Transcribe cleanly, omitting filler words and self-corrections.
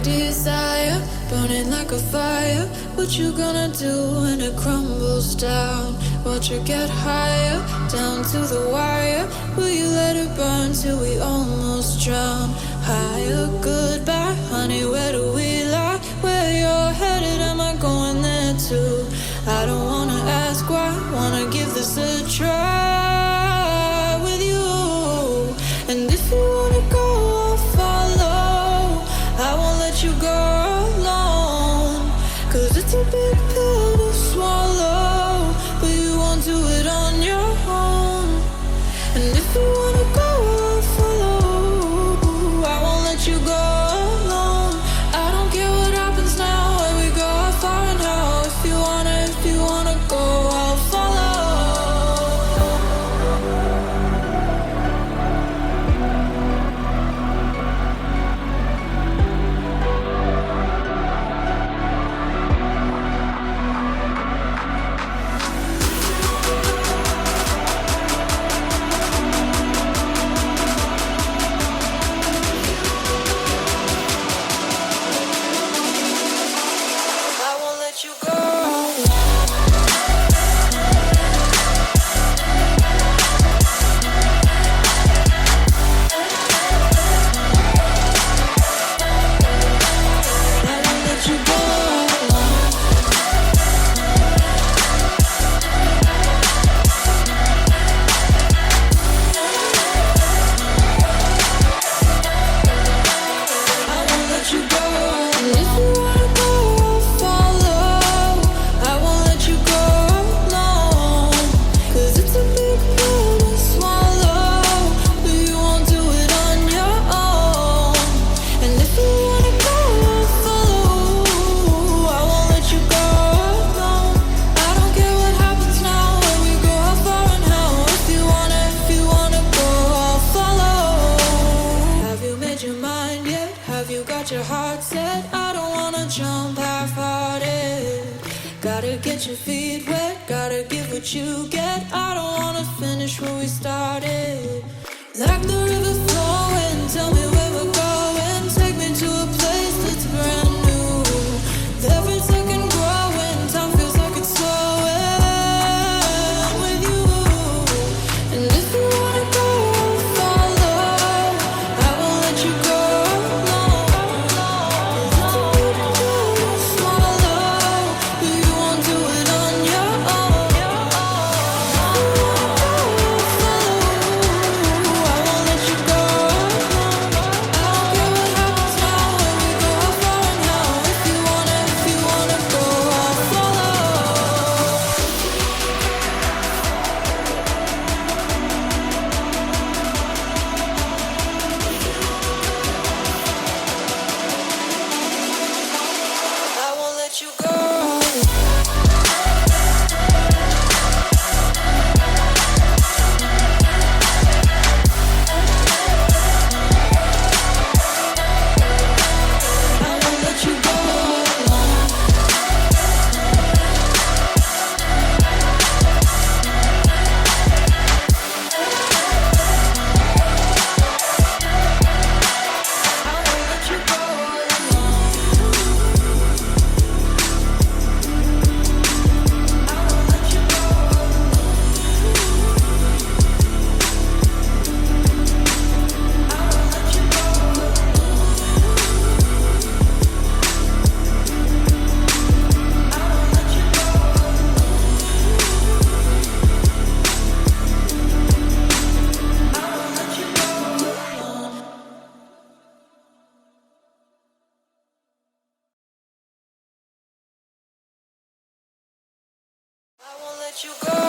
desire, burning like a fire. What you gonna do when it crumbles down? Watch it get higher, down to the wire. Will you let it burn till we almost drown? Higher, goodbye, honey, where do we lie? Where you're headed, am I going there too? I don't wanna ask why, wanna give this a try with you. And if you wanna go, I'll follow. I won't let you go alone, 'cause it's a big pill to swallow, but you won't do it on your own. And if you wanna go, I'll follow. I won't let you go alone. I don't care what happens now, where we go, how far and how. If you wanna go, I'll follow. I won't let you go. Your heart set, I don't wanna jump half-hearted. Gotta get your feet wet, gotta give what you get. I don't wanna finish where we started. Like the river flowing, tell me where we're going. Take me to a place that's brand new. Every second growing, time feels like it's slowing with you. And if you wanna go, I'll follow. I won't let you go. You go.